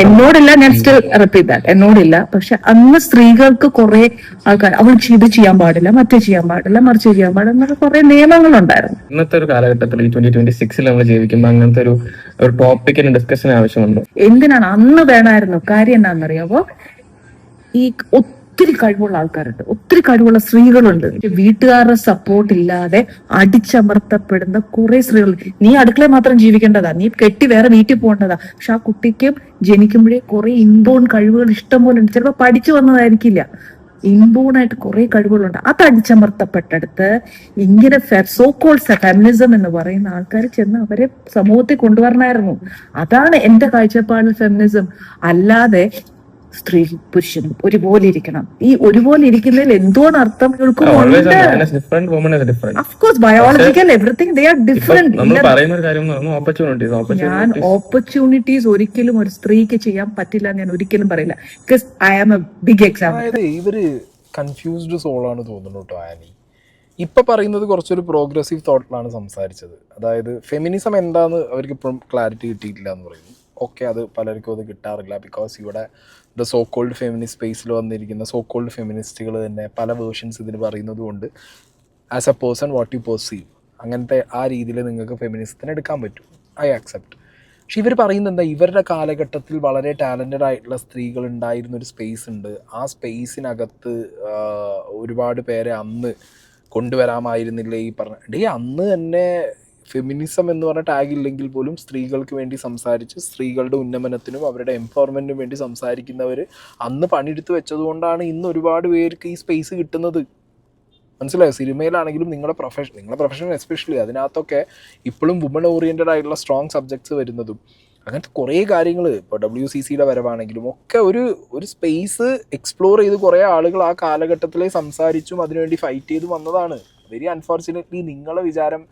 എന്നോടില്ല, ഞാൻ സ്റ്റിൽ റിപ്പീറ്റ് ദാറ്റ്, എന്നോടില്ല. പക്ഷെ അന്ന് സ്ത്രീകൾക്ക് കുറെ ആൾക്കാർ അവൾ ഇത് ചെയ്യാൻ പാടില്ല, മറ്റേ ചെയ്യാൻ പാടില്ല, മറിച്ച് ചെയ്യാൻ പാടില്ല എന്നൊക്കെ കുറെ നിയമങ്ങളുണ്ടായിരുന്നു. ഇന്നത്തെ ഒരു കാലഘട്ടത്തിൽ ഈ 2026 നമ്മൾ ജീവിക്കുമ്പോൾ അങ്ങനത്തെ ഒരു ടോപ്പിക്കിന് ഡിസ്കഷൻ ആവശ്യമുണ്ട്. എന്തിനാണ്? അന്ന് വേണമായിരുന്നു. കാര്യം എന്താണെന്നറിയാമോ? ഈ ഒത്തിരി കഴിവുള്ള ആൾക്കാരുണ്ട്, ഒത്തിരി കഴിവുള്ള സ്ത്രീകളുണ്ട്. വീട്ടുകാരുടെ സപ്പോർട്ട് ഇല്ലാതെ അടിച്ചമർത്തപ്പെടുന്ന കുറെ സ്ത്രീകൾ. നീ അടുക്കളയിൽ മാത്രം ജീവിക്കേണ്ടതാ, നീ കെട്ടി വേറെ വീട്ടിൽ പോകേണ്ടതാ. പക്ഷെ ആ കുട്ടിക്കും ജനിക്കുമ്പോഴേ കുറെ ഇൻബോൺ കഴിവുകൾ ഇഷ്ടം പോലെ ഉണ്ട്. ചിലപ്പോൾ പഠിച്ചു വന്നതായിരിക്കില്ല, ഇൻബോണായിട്ട് കുറെ കഴിവുകളുണ്ട്. അത് അടിച്ചമർത്തപ്പെട്ടെടുത്ത് ഇങ്ങനെ സോ കോൾഡ് ഫെമിനിസം എന്ന് പറയുന്ന ആൾക്കാർ ചെന്ന് അവരെ സമൂഹത്തിൽ കൊണ്ടുവരണമായിരുന്നു. അതാണ് എന്റെ കാഴ്ചപ്പാടിൽ ഫെമിനിസം. അല്ലാതെ സ്ത്രീ പുരുഷനും ഒരുപോലെ ഇരിക്കണം. ഈ ഒരുപോലെ ഇരിക്കുന്നതിൽ എന്തോന്ന് അർത്ഥം? Biological everything they are different. ഞാൻ ഓപ്പർച്യൂണിറ്റീസ് ഒരിക്കലും ഒരു സ്ത്രീക്ക് ചെയ്യാൻ പറ്റില്ല ഞാൻ ഒരിക്കലും പറയില്ല. Because I am a big example. ഇവര് കൺഫ്യൂസ്ഡ് സോളാണ് തോന്നുന്നു കേട്ടോ ആനി. ഇപ്പൊ പറയുന്നത് കുറച്ചൊരു പ്രോഗ്രസീവ് തോട്ടിലാണ് സംസാരിച്ചത്. അതായത് ഫെമിനിസം എന്താന്ന് അവർക്ക് ഇപ്പോഴും ക്ലാരിറ്റി കിട്ടിയിട്ടില്ല എന്ന് പറയുന്നു. ഓക്കെ, അത് പലർക്കും അത് കിട്ടാറില്ല. ബിക്കോസ് ഇവിടെ ദ സോ കോൾഡ് ഫെമിനിസ്റ്റ് സ്പേസിൽ വന്നിരിക്കുന്ന സോ കോൾഡ് ഫെമിനിസ്റ്റുകൾ തന്നെ പല വേർഷൻസ് ഇതിന് പറയുന്നത് കൊണ്ട് as A person what you perceive, അങ്ങനത്തെ ആ രീതിയിൽ നിങ്ങൾക്ക് ഫെമിനിസത്തിന് എടുക്കാൻ പറ്റും. I accept. പക്ഷെ ഇവർ പറയുന്നത് എന്താ, ഇവരുടെ കാലഘട്ടത്തിൽ വളരെ ടാലൻറ്റഡ് ആയിട്ടുള്ള സ്ത്രീകൾ ഉണ്ടായിരുന്നൊരു സ്പേസ് ഉണ്ട്. ആ സ്പേസിനകത്ത് ഒരുപാട് പേരെ അന്ന് കൊണ്ടുവരാമായിരുന്നില്ലേ ഈ പറഞ്ഞ അന്ന് തന്നെ ഫെമിനിസം എന്ന് പറഞ്ഞ ടാഗ് ഇല്ലെങ്കിൽ പോലും സ്ത്രീകൾക്ക് വേണ്ടി സംസാരിച്ച് സ്ത്രീകളുടെ ഉന്നമനത്തിനും അവരുടെ എംപവർമെൻറ്റിനും വേണ്ടി സംസാരിക്കുന്നവർ അന്ന് പണിയെടുത്ത് വെച്ചതുകൊണ്ടാണ് ഇന്ന് ഒരുപാട് പേർക്ക് ഈ സ്പേസ് കിട്ടുന്നത്. മനസ്സിലായോ? സിനിമയിലാണെങ്കിലും നിങ്ങളുടെ പ്രൊഫഷൻ എസ്പെഷ്യലി അതിനകത്തൊക്കെ ഇപ്പോഴും വുമൺ ഓറിയൻറ്റഡ് ആയിട്ടുള്ള സ്ട്രോങ് സബ്ജക്ട്സ് വരുന്നതും അങ്ങനത്തെ കുറേ കാര്യങ്ങൾ. ഇപ്പോൾ WCCയുടെ വരവാണെങ്കിലും ഒക്കെ ഒരു സ്പേസ് എക്സ്പ്ലോർ ചെയ്ത് കുറേ ആളുകൾ ആ കാലഘട്ടത്തിലെ സംസാരിച്ചും അതിനുവേണ്ടി ഫൈറ്റ് ചെയ്ത് വന്നതാണ്. വെരി അൺഫോർച്ചുനേറ്റ്ലി നിങ്ങളെ വിചാരം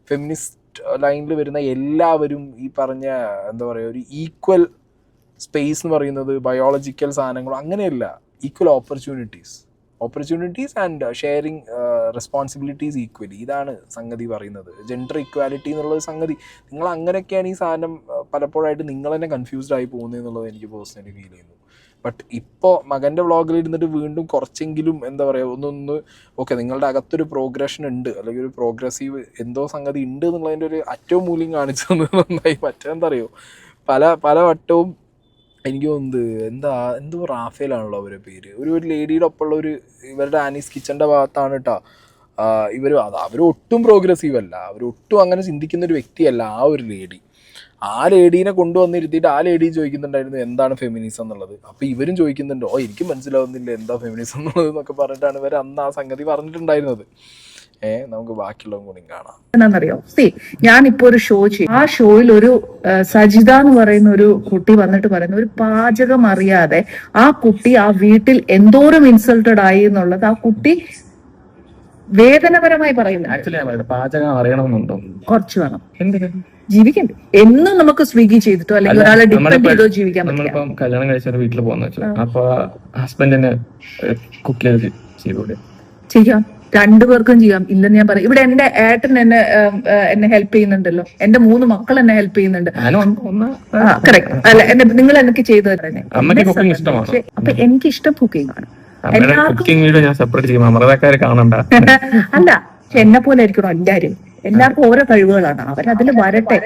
ഫെമിനിസ്റ്റ് ലൈനിൽ വരുന്ന എല്ലാവരും ഈ പറഞ്ഞ എന്താ പറയുക ഒരു ഈക്വൽ സ്പേസ് എന്ന് പറയുന്നത് ബയോളജിക്കൽ സാധനങ്ങളോ അങ്ങനെയല്ല. Equal opportunities and sharing responsibilities equally. ഇതാണ് സംഗതി പറയുന്നത്. ജെൻഡർ ഇക്വാലിറ്റി എന്നുള്ളത് സംഗതി. നിങ്ങൾ അങ്ങനെയൊക്കെയാണ് ഈ സാധനം പലപ്പോഴായിട്ട് നിങ്ങൾ തന്നെ കൺഫ്യൂസ്ഡ് ആയി പോകുന്നത് എന്നുള്ളത് എനിക്ക് പേഴ്സണലി ഫീൽ ചെയ്യുന്നു. ബട്ട് ഇപ്പോൾ മകൻ്റെ വ്ളോഗിൽ ഇരുന്നിട്ട് വീണ്ടും കുറച്ചെങ്കിലും എന്താ പറയുക ഒന്ന് ഓക്കെ നിങ്ങളുടെ അകത്തൊരു പ്രോഗ്രഷൻ ഉണ്ട് അല്ലെങ്കിൽ ഒരു പ്രോഗ്രസീവ് എന്തോ സംഗതി ഉണ്ട് എന്നുള്ളതിൻ്റെ ഒരു അറ്റവും മൂല്യം കാണിച്ചു തന്നത് നന്നായി. മറ്റെന്താ അറിയോ, പല വട്ടവും എനിക്ക് തോന്നുന്നത് എന്തോ റാഫേലാണല്ലോ അവരുടെ പേര്, ഒരു ലേഡിയുടെ ഒപ്പമുള്ള ഇവരുടെ ആനീസ് കിച്ചൻ്റെ ഭാഗത്താണ് കേട്ടോ അവർ ഒട്ടും പ്രോഗ്രസീവ് അല്ല, അവരൊട്ടും അങ്ങനെ ചിന്തിക്കുന്ന ഒരു വ്യക്തിയല്ല ആ ഒരു ലേഡി. ആ ലേഡീനെ കൊണ്ടുവന്നിരുത്തിയിട്ട് ആ ലേഡി ചോദിക്കുന്നുണ്ടായിരുന്നു എന്താണ് ഫെമിനിസം എന്നുള്ളത്. അപ്പോൾ ഇവരും ചോദിക്കുന്നുണ്ട് എനിക്കും മനസ്സിലാവുന്നില്ല എന്താ ഫെമിനിസം എന്നുള്ളത് എന്നൊക്കെ പറഞ്ഞിട്ടാണ് ഇവർ അന്ന് ആ സംഗതി പറഞ്ഞിട്ടുണ്ടായിരുന്നത്. നമുക്ക് ബാക്കിയുള്ളതും കൂടി കാണാം. എന്താണെന്നറിയോ, ഞാൻ ഇപ്പൊ ഒരു ഷോ ചെയ്യും. ആ ഷോയിൽ ഒരു സജിത എന്ന് പറയുന്ന ഒരു കുട്ടി വന്നിട്ട് പറയുന്ന ഒരു പാചകം അറിയാതെ ആ കുട്ടി ആ വീട്ടിൽ എന്തോരം ഇൻസൾട്ടഡ് ആയി എന്നുള്ളത് ആ കുട്ടി വേദനപരമായി പറയുന്നത്. ആക്ച്വലി പാചകം അറിയണമെന്നുണ്ടോ? കുറച്ച് വേണം, എന്തിനാ ജീവിക്കണ്ടേ? എന്നും നമുക്ക് സ്വിഗ്ഗി ചെയ്തിട്ടോ അല്ലെങ്കിൽ ഒരാളെ ഡിപ്പെൻഡ് ചെയ്തോ ജീവിക്കാൻ പറ്റില്ല. നമ്മളിപ്പം കല്യാണം കഴിച്ച ഒരു വീട്ടിൽ പോകുന്ന വെച്ചാൽ അപ്പൊ ഹസ്ബൻഡിന് കുക്ക് ചെയ്തൂടെ? ചെയ്യാം, രണ്ടുപേർക്കും ചെയ്യാം, ഇല്ലെന്ന് ഞാൻ പറയും. ഇവിടെ എന്റെ ഏട്ടൻ എന്നെ ഹെൽപ്പ് ചെയ്യുന്നുണ്ടല്ലോ, എന്റെ 3 മക്കൾ എന്നെ ഹെൽപ്പ് ചെയ്യുന്നുണ്ട്. കറക്റ്റ് അല്ല, നിങ്ങൾ എനിക്ക് ചെയ്തു തരണേ. അപ്പൊ എനിക്ക് ഇഷ്ടം കുക്കിംഗ് ആണ്. കുക്കിംഗ് വീഡിയോ ഞാൻ സെപ്പറേറ്റ് ചെയ്യും, അമൃതക്കാര് കാണണ്ട. അല്ല, എന്നെ പോലെ ആയിരിക്കണം എല്ലാവർക്കും ഓരോ കഴിവുകളാണ്, അവരതിൽ വരട്ടെ.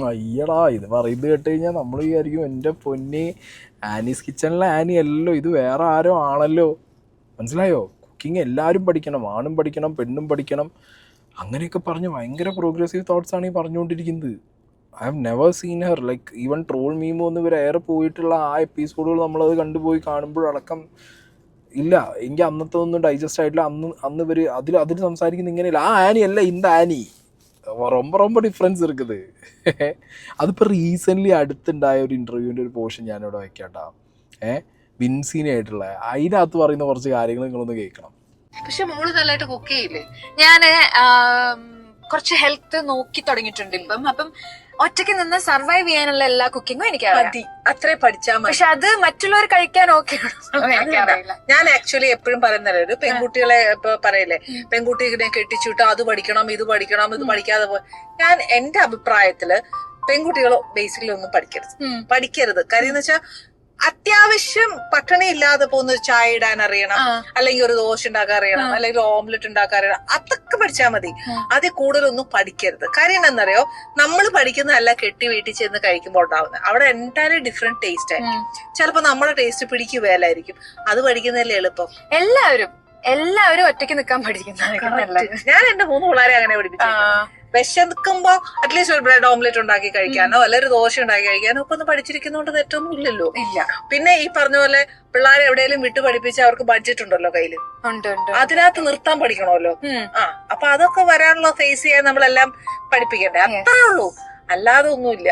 അയ്യടാ, ഇത് പറയുന്നത് കേട്ട് കഴിഞ്ഞാൽ നമ്മൾ വിചാരിക്കും എൻ്റെ പൊന്നെ ആനീസ് കിച്ചണിലെ ആനി അല്ലല്ലോ, ഇത് വേറെ ആരോ ആണല്ലോ. മനസ്സിലായോ? കുക്കിംഗ് എല്ലാവരും പഠിക്കണം, ആണും പഠിക്കണം, പെണ്ണും പഠിക്കണം, അങ്ങനെയൊക്കെ പറഞ്ഞ് ഭയങ്കര പ്രോഗ്രസീവ് തോട്ട്സാണ് ഈ പറഞ്ഞുകൊണ്ടിരിക്കുന്നത്. I have never seen her like even troll മീമോ ഒന്ന് ഇവർ ഏറെ പോയിട്ടുള്ള ആ എപ്പിസോഡുകൾ നമ്മളത് കണ്ടുപോയി കാണുമ്പോഴടക്കം ഇല്ല, എനിക്ക് അന്നത്തെ ഒന്നും ഡൈജസ്റ്റ് ആയിട്ടില്ല. അന്ന് ഇവർ അതിൽ സംസാരിക്കുന്നത് ഇങ്ങനെയല്ല, ആ ആനി അല്ല ഇന്ത ആനി, ரொம்ப ഡിഫറൻസ് இருக்குது. അതിപ്പോൾ റീസെൻ്റ്ലി അടുത്തുണ്ടായ ഒരു ഇൻ്റർവ്യൂവിൻ്റെ ഒരു പോർഷൻ ഞാനിവിടെ വെക്കാട്ടാ, വിൻസീനായിട്ടുള്ള, അതിനകത്ത് പറയുന്ന കുറച്ച് കാര്യങ്ങൾ നിങ്ങളൊന്ന് കേൾക്കണം. പക്ഷെ മോള് നല്ലതായിട്ട് കുക്ക് ചെയ്യില്ലേ? ഞാന് കുറച്ച് ഹെൽത്ത് നോക്കി തുടങ്ങിയിട്ടുണ്ട് ഇപ്പം. അപ്പം ഒറ്റയ്ക്ക് നിന്ന് സർവൈവ് ചെയ്യാനുള്ള എല്ലാ കുക്കിങ്ങും എനിക്ക് അത്രേ പഠിച്ചാൽ മതി. പക്ഷെ അത് മറ്റുള്ളവർ കഴിക്കാൻ ഓക്കെ എനിക്കറിയില്ല. ഞാൻ ആക്ച്വലി എപ്പോഴും പറയുന്നല്ലേ, ഒരു പെൺകുട്ടികളെ ഇപ്പൊ പറയില്ലേ, പെൺകുട്ടികളെ കെട്ടിച്ചുവിട്ട് അത് പഠിക്കണം ഇത് പഠിക്കണം ഇത് പഠിക്കാതെ ഞാൻ എന്റെ അഭിപ്രായത്തില് പെൺകുട്ടികൾ ബേസിക്കലി ഒന്നും പഠിക്കരുത്. കാര്യം എന്ന് വെച്ചാൽ അത്യാവശ്യം പട്ടിണി ഇല്ലാതെ പോകുന്ന ഒരു ചായ ഇടാൻ അറിയണം, അല്ലെങ്കിൽ ഒരു ദോശ ഉണ്ടാക്കാൻ അറിയണം, അല്ലെങ്കിൽ ഓംലെറ്റ് ഉണ്ടാക്കാൻ അറിയണം, അതൊക്കെ പഠിച്ചാൽ മതി. അതിൽ കൂടുതലൊന്നും പഠിക്കരുത്. കാര്യം എന്താണെന്നറിയോ, നമ്മൾ പഠിക്കുന്നതല്ല കെട്ടി വീട്ടിൽ ചെന്ന് കഴിക്കുമ്പോൾ ഉണ്ടാവുന്നത്. അവിടെ എൻറ്റയർലി ഡിഫറെന്റ് ടേസ്റ്റ് ആയിരിക്കും. ചിലപ്പോ നമ്മുടെ ടേസ്റ്റ് പിടിക്കുകയല്ലായിരിക്കും, അത് പഠിക്കുന്നതല്ലേ എളുപ്പം. എല്ലാവരും ഒറ്റയ്ക്ക് നിൽക്കാൻ പഠിക്കുന്നതാണ്. ഞാൻ എന്റെ 3 പിള്ളേരെ അങ്ങനെ പഠിപ്പിച്ചു. വിശക്കുമ്പോ അറ്റ്ലീസ്റ്റ് ഒരു ബ്രെഡ് ഓംലെറ്റ് ഉണ്ടാക്കി കഴിക്കാനോ അല്ലെ ഒരു ദോശ ഉണ്ടാക്കി കഴിക്കാനോ ഒക്കെ ഒന്ന് പഠിച്ചിരിക്കുന്നോണ്ട് തെറ്റൊന്നും ഇല്ലല്ലോ. ഇല്ല. പിന്നെ ഈ പറഞ്ഞ പോലെ പിള്ളേരെ എവിടെയെങ്കിലും വിട്ടു പഠിപ്പിച്ച അവർക്ക് ബഡ്ജറ്റ് ഉണ്ടല്ലോ കയ്യില്, അതിനകത്ത് നിർത്താൻ പഠിക്കണമല്ലോ. അപ്പൊ അതൊക്കെ വരാനുള്ള ഫേസ് ചെയ്യാൻ നമ്മളെല്ലാം പഠിപ്പിക്കണ്ടേ, അത്രേ ഉള്ളൂ, അല്ലാതെ ഒന്നുമില്ല.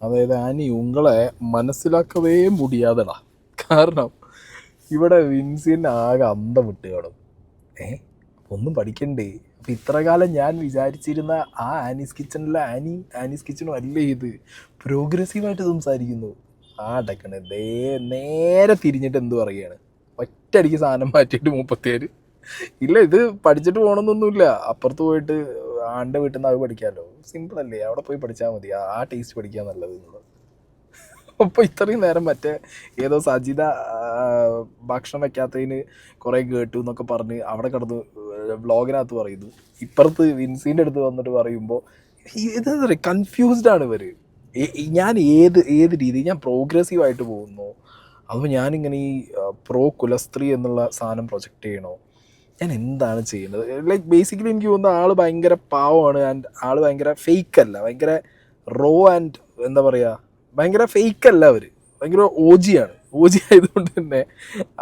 അതായത് ആനി ഉങ്ങളെ മനസ്സിലാക്കവേ മുടിയാതെടാ. കാരണം ഇവിടെ വിൻസിന് ആകെ അന്തം വിട്ട് കാണും. ഒന്നും പഠിക്കണ്ടേ? അപ്പം ഇത്ര കാലം ഞാൻ വിചാരിച്ചിരുന്ന ആ ആനീസ് കിച്ചണിലെ ആനീസ് കിച്ചണും അല്ലേ ഇത്, പ്രോഗ്രസീവായിട്ട് സംസാരിക്കുന്നു. അടക്കണേ നേരെ തിരിഞ്ഞിട്ട് എന്ത് പറയുകയാണ്, ഒറ്റയടിക്ക് സാധനം മാറ്റിയിട്ട് 37. ഇല്ല, ഇത് പഠിച്ചിട്ട് പോകണമെന്നൊന്നുമില്ല, അപ്പുറത്ത് പോയിട്ട് ആൻ്റെ വീട്ടിൽ നിന്ന് അത് പഠിക്കാമല്ലോ, സിമ്പിളല്ലേ, അവിടെ പോയി പഠിച്ചാൽ മതി, ആ ടേസ്റ്റ് പഠിക്കാൻ നല്ലത് എന്നുള്ളത്. അപ്പോൾ ഇത്രയും നേരം മറ്റേ ഏതോ സജിത ഭക്ഷണം വയ്ക്കാത്തതിന് കുറേ കേട്ടു എന്നൊക്കെ പറഞ്ഞ് അവിടെ കിടന്ന് വ്ളോഗിനകത്ത് പറയുന്നു. ഇപ്പുറത്ത് വിൻസീൻ്റെ അടുത്ത് വന്നിട്ട് പറയുമ്പോൾ ഇതെന്താ പറയുക, കൺഫ്യൂസ്ഡ് ആണ് ഇവർ. ഞാൻ ഏത് രീതി ഞാൻ പ്രോഗ്രസീവായിട്ട് പോകുന്നു, അപ്പോൾ ഞാനിങ്ങനെ ഈ പ്രോ കുലസ്ത്രീ എന്നുള്ള സാധനം പ്രൊജക്റ്റ് ചെയ്യണോ, ഞാൻ എന്താണ് ചെയ്യുന്നത്? ലൈക്ക് ബേസിക്കലി എനിക്ക് തോന്നുന്നത് ആൾ ഭയങ്കര പാവമാണ്, ആൻഡ് ആൾ ഭയങ്കര ഫേക്കല്ല, ഭയങ്കര റോ ആൻഡ് എന്താ പറയുക, ഭയങ്കര ഫേക്കല്ല, അവർ ഭയങ്കര ഓജിയാണ്. ഓജി ആയതുകൊണ്ട് തന്നെ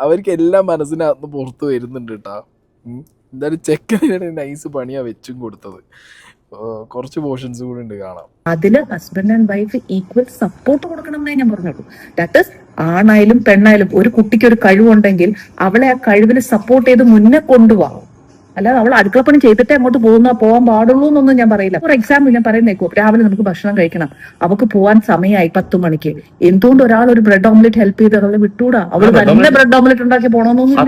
അവർക്ക് എല്ലാം മനസ്സിനകത്ത് പുറത്ത് വരുന്നുണ്ട് കേട്ടോ. എന്തായാലും ചെക്കനാണ് നൈസ് പണിയാണ് വെച്ചും കൊടുത്തത്. കുറച്ച് പോർഷൻസ് കൂടെ ഉണ്ട് കാണാം. അതില് husband and wife equal support കൊടുക്കണം എന്നേ ഞാൻ പറഞ്ഞുള്ളൂ. ദാറ്റ് ഇസ് ആണായാലും പെണ്ണായാലും ഒരു കുട്ടിക്ക് ഒരു കഴിവുണ്ടെങ്കിൽ അവളെ ആ കഴിവിന് സപ്പോർട്ട് ചെയ്ത് മുന്നേ കൊണ്ടുപോകാം. അല്ലാതെ അവൾ അടുക്കളപ്പണി ചെയ്തിട്ടേ അങ്ങോട്ട് പോകാൻ പാടുള്ളൂ എന്നൊന്നും ഞാൻ പറയില്ല. ഫോർ എക്സാമ്പിൾ ഞാൻ പറയുന്നേക്കോ, രാവിലെ നമുക്ക് ഭക്ഷണം കഴിക്കണം, അവൾക്ക് പോകാൻ സമയമായി 10 മണിക്ക്, എന്തുകൊണ്ട് ഒരാൾ ഒരു ബ്രെഡ് ഓംലെറ്റ് ഹെൽപ്പ് ചെയ്ത് അവളെ വിട്ടൂടാ? അവൾ തന്നെ ബ്രെഡ് ഓംലെറ്റ് ഉണ്ടാക്കി പോകണമെന്നൊന്നും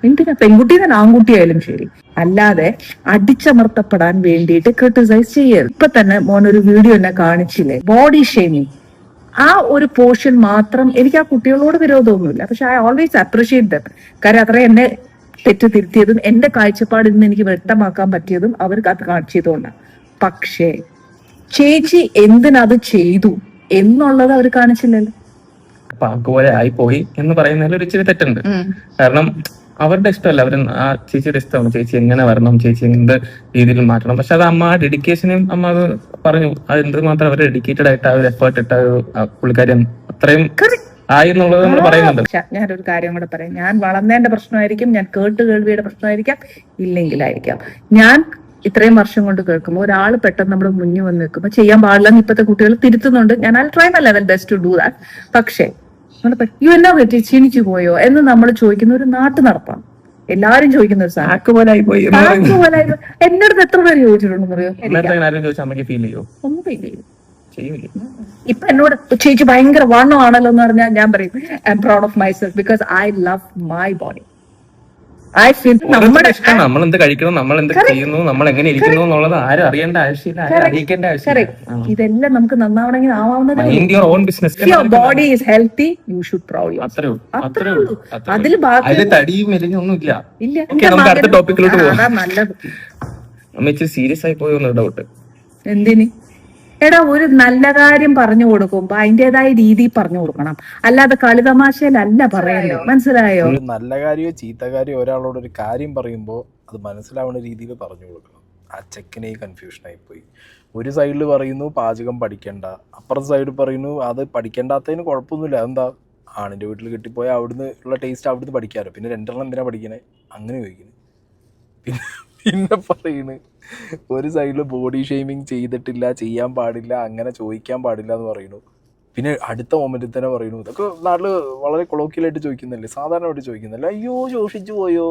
എന്തിനാ? പെൺകുട്ടി തന്നെ ആൺകുട്ടിയായാലും ശരി, അല്ലാതെ അടിച്ചമർത്തപ്പെടാൻ വേണ്ടിയിട്ട് ക്രിട്ടിസൈസ് ചെയ്യരുത്. ഇപ്പൊ തന്നെ മോനൊരു വീഡിയോ എന്നെ കാണിച്ചില്ലേ, ബോഡി ഷേമിങ്, ആ ഒരു പോർഷൻ മാത്രം. എനിക്ക് ആ കുട്ടികളോട് വിരോധമൊന്നുമില്ല, പക്ഷെ ഐ ഓൾവേസ് അപ്രിഷിയേറ്റ് ദം. കാര്യം അത്ര എന്നെ തെറ്റ് തിരുത്തിയതും എന്റെ കാഴ്ചപ്പാടിൽ നിന്ന് എനിക്ക് വ്യക്തമാക്കാൻ പറ്റിയതും അവർക്ക് അത് കാണിച്ചതുകൊണ്ടാണ്. പക്ഷേ ചേച്ചി എന്തിനത് ചെയ്തു എന്നുള്ളത് അവർ കാണിച്ചില്ലല്ലോ. പോലെ ആയിപ്പോയി എന്ന് പറയുന്നതിൽ ഒരു ഇച്ചിരി തെറ്റുണ്ട്. കാരണം അവരുടെ ഇഷ്ടമല്ല, അവർ ആ ചേച്ചിയുടെ ഇഷ്ടമാണ്, ചേച്ചി എങ്ങനെ വരണം, ചേച്ചി എന്ത് രീതിയിൽ മാറ്റണം. പക്ഷെ അത് അമ്മ ആ ഡെഡിക്കേഷനും അമ്മ അത് പറഞ്ഞു, അത് എന്തുമാത്രം അവർ ഡെഡിക്കേറ്റഡ് ആയിട്ട് ആ ഒരു എഫേർട്ട് ഇട്ട പുള്ളിക്കാരി അത്രയും ആയി എന്നുള്ളത് നമ്മൾ പറയുന്നുണ്ട്. ഞാനൊരു കാര്യം കൂടെ പറയാം. ഞാൻ വളർന്നതിന്റെ പ്രശ്നമായിരിക്കും, ഞാൻ കേൾവിയുടെ പ്രശ്നമായിരിക്കാം, ഇല്ലെങ്കിലായിരിക്കാം. ഞാൻ ഇത്രയും വർഷം കൊണ്ട് കേൾക്കുമ്പോൾ ഒരാൾ പെട്ടെന്ന് നമ്മുടെ മുന്നിൽ വന്ന് നിൽക്കുമ്പോൾ ചെയ്യാൻ പാടില്ലെന്ന് ഇപ്പോഴത്തെ കുട്ടികൾ തിരുത്തുന്നുണ്ട്. ഞാൻ try my level best to do that. പക്ഷേ എന്നാ പറ്റി, ക്ഷീണിച്ചു പോയോ എന്ന് നമ്മൾ ചോദിക്കുന്ന ഒരു നാട്ടു നടപ്പാണ്. എല്ലാരും ചോദിക്കുന്ന ഒരു സാധനം എന്റെ അടുത്ത് എത്ര പേര് ചോദിച്ചിട്ടുണ്ടെന്ന് അറിയോ? അമ്മയ്ക്ക് ഫീൽ ചെയ്യോ? ഒന്നും ഫീൽ ചെയ്യും. ഇപ്പൊ എന്നോട് ചേച്ചി ഭയങ്കര വണ്ണമാണല്ലോ എന്ന് പറഞ്ഞാൽ ഞാൻ പറയും I am proud of myself because I love my body. I feel നമ്മുടെ നമ്മൾ എന്ത് കഴിക്കണം, നമ്മൾ എന്ത് ചെയ്യുന്നു, നമ്മൾ എങ്ങനെ ഇരിക്കുന്നു എന്നുള്ളത് ആരും അറിയേണ്ട ആവശ്യമില്ല, ആരും അറിയിക്കേണ്ട ആവശ്യമില്ല. ഇതെല്ലാം നമുക്ക് നന്നാവണമെങ്കിൽ ആവാവുന്നത്. Body is healthy, you should proud. അത്രേ ഉള്ളൂ. അതിൽ ബാക്കി തടിയും മെലിഞ്ഞൊന്നും ഇല്ല. ഇല്ല. നമുക്ക് അടുത്ത ടോപ്പിക്കിലോട്ട് പോകാം. അതാ നല്ലത്. അമ്മ ഇച്ചിരി സീരിയസ് ആയി പോയോ ഡൗട്ട്. എന്തിന്? എടാ, ഒരു നല്ല കാര്യം പറഞ്ഞു കൊടുക്കുമ്പോ അതിന്റേതായ രീതിയിൽ പറഞ്ഞു കൊടുക്കണം, അല്ലാതെ കളിതമാശയിലല്ല പറയണ്ടേ. മനസ്സിലായോ? ഒരു നല്ല കാര്യമോ ചീത്ത കാര്യമോ ഒരാളോട് ഒരു കാര്യം പറയുമ്പോൾ അത് മനസ്സിലാവുന്ന രീതിയിൽ പറഞ്ഞു കൊടുക്കണം. ആ ചെക്കനെ കൺഫ്യൂഷനായി പോയി. ഒരു സൈഡിൽ പറയുന്നു പാചകം പഠിക്കണ്ട, അപ്പുറത്തെ സൈഡിൽ പറയുന്നു അത് പഠിക്കേണ്ടാത്തതിന് കുഴപ്പമൊന്നുമില്ല, അതെന്താ ആണിൻ്റെ വീട്ടിൽ കിട്ടിപ്പോയാൽ അവിടുന്ന് ഉള്ള ടേസ്റ്റ് അവിടുന്ന് പഠിക്കാമല്ലോ, പിന്നെ രണ്ടെണ്ണം എന്തിനാ പഠിക്കണേ അങ്ങനെ ചോദിക്കുന്നത്. പിന്നെ പറയുന്നത് ഒരു സൈഡിൽ ബോഡി ഷെയ്മിങ് ചെയ്തിട്ടില്ല, ചെയ്യാൻ പാടില്ല, അങ്ങനെ ചോദിക്കാൻ പാടില്ല എന്ന് പറയുന്നു. പിന്നെ അടുത്ത മൊമെന്റിൽ തന്നെ പറയുന്നു, ഇതൊക്കെ നാട്ടിൽ വളരെ കൊളോക്കിയലായിട്ട് ചോദിക്കുന്നില്ലേ, സാധാരണമായിട്ട് ചോദിക്കുന്നില്ല. അയ്യോ ശോഷിച്ചു പോയോ,